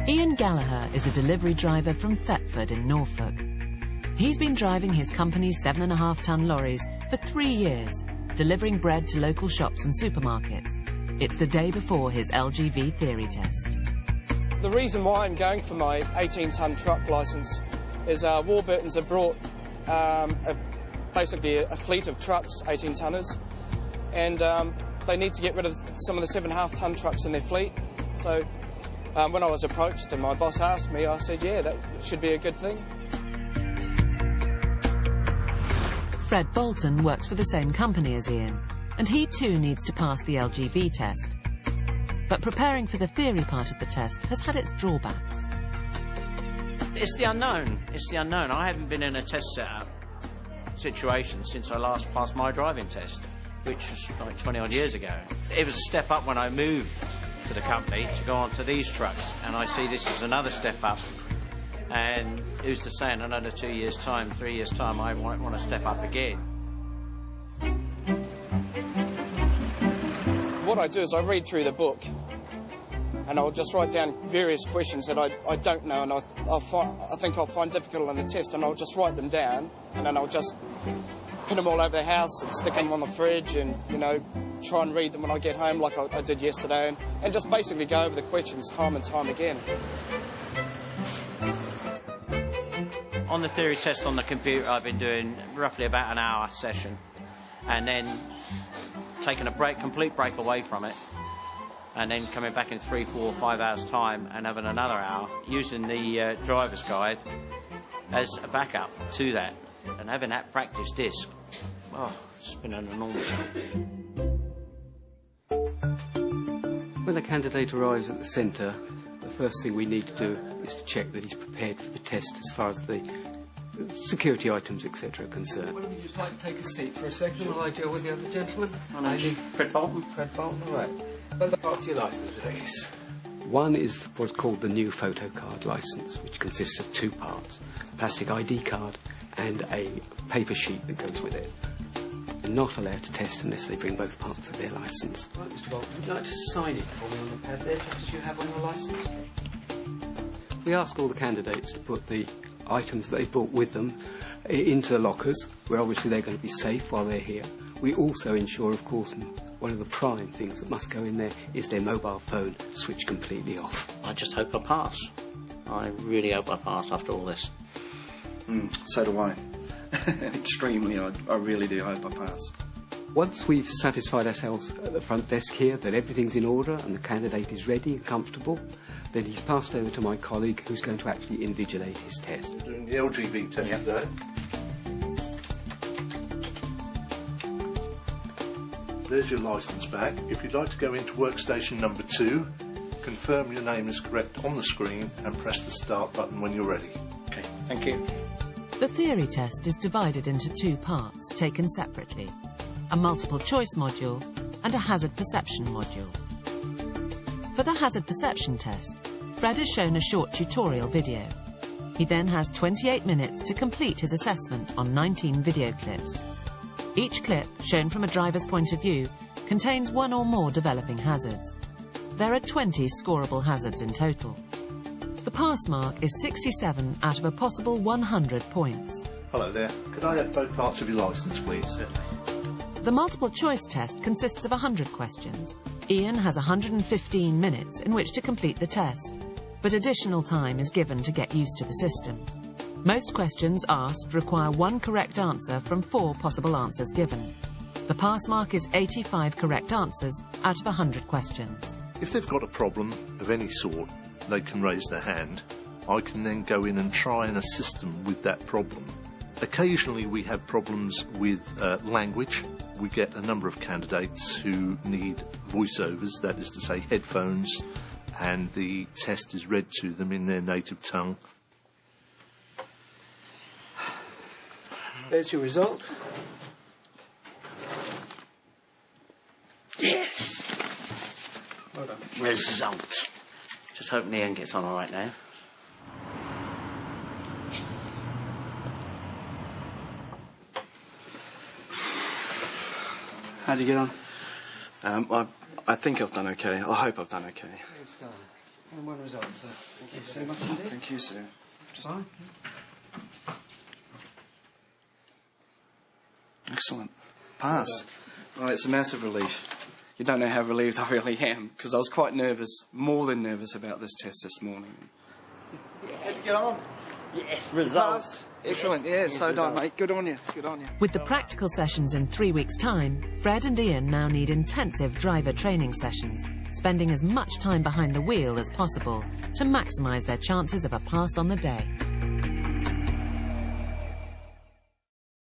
Ian Gallagher is a delivery driver from Thetford in Norfolk. He's been driving his company's 7.5-ton lorries for 3 years, delivering bread to local shops and supermarkets. It's the day before his LGV theory test. The reason why I'm going for my 18-ton truck licence is Warburton's have brought basically a fleet of trucks, 18-tonners, and they need to get rid of some of the 7.5-ton trucks in their fleet. So when I was approached and my boss asked me, I said, yeah, that should be a good thing. Fred Bolton works for the same company as Ian, and he too needs to pass the LGV test. But preparing for the theory part of the test has had its drawbacks. It's the unknown. It's the unknown. I haven't been in a test setup situation since I last passed my driving test, which was like 20-odd years ago. It was a step up when I moved to the company to go on to these trucks, and I see this as another step up. And who's to say in another 2 years' time, 3 years' time, I want to step up again. What I do is I read through the book and I'll just write down various questions that I don't know and I think I'll find difficult on the test, and I'll just write them down and then I'll just put them all over the house and stick them on the fridge and, you know, try and read them when I get home like I did yesterday, and just basically go over the questions time and time again. On the theory test on the computer, I've been doing roughly about an hour session and then taking a break, complete break away from it, and then coming back in 3, 4, 5 hours time and having another hour, using the driver's guide as a backup to that, and having that practice disc. Oh, it's just been an enormous help. When the candidate arrives at the centre, the first thing we need to do is to check that he's prepared for the test as far as the security items, etc. are concerned. Would you just like to take a seat for a second while I deal with the other gentleman? My name's Fred Bolton. Fred Bolton, all right. Well, the part of your licence, please. One is what's called the new photo card licence, which consists of 2 parts, a plastic ID card and a paper sheet that goes with it. They're not allowed to test unless they bring both parts of their licence. Right, Mr. Bolton, would you like to sign it for me on the pad there, just as you have on your licence? We ask all the candidates to put the items that they've brought with them into the lockers, where obviously they're going to be safe while they're here. We also ensure, of course, one of the prime things that must go in there is their mobile phone switched completely off. I just hope I pass. I really hope I pass after all this. So do I. Extremely, I really do hope I pass. Once we've satisfied ourselves at the front desk here that everything's in order and the candidate is ready and comfortable, then he's passed over to my colleague who's going to actually invigilate his test. We're doing the LGV test today. There's your licence back. If you'd like to go into workstation number 2, confirm your name is correct on the screen and press the start button when you're ready. Okay, thank you. The theory test is divided into 2 parts, taken separately: a multiple choice module and a hazard perception module. For the hazard perception test, Fred is shown a short tutorial video. He then has 28 minutes to complete his assessment on 19 video clips. Each clip, shown from a driver's point of view, contains 1 or more developing hazards. There are 20 scoreable hazards in total. The pass mark is 67 out of a possible 100 points. Hello there. Could I have both parts of your licence, please? Certainly. The multiple choice test consists of 100 questions. Ian has 115 minutes in which to complete the test, but additional time is given to get used to the system. Most questions asked require 1 correct answer from 4 possible answers given. The pass mark is 85 correct answers out of 100 questions. If they've got a problem of any sort, they can raise their hand. I can then go in and try and assist them with that problem. Occasionally we have problems with language. We get a number of candidates who need voiceovers, that is to say headphones, and the test is read to them in their native tongue. There's your result. Yes! Well done. Result. Just hoping Ian gets on all right now. How'd you get on? I think I've done okay. I hope I've done okay. And one result, sir. Thank you so much indeed. Thank you, sir. Bye. Excellent. Pass. Well, it's a massive relief. You don't know how relieved I really am, because I was quite nervous, more than nervous about this test this morning. How'd you get on? Yes, results. Excellent, yeah, so done, mate. Good on you, good on you. With the practical sessions in 3 weeks' time, Fred and Ian now need intensive driver training sessions, spending as much time behind the wheel as possible to maximise their chances of a pass on the day.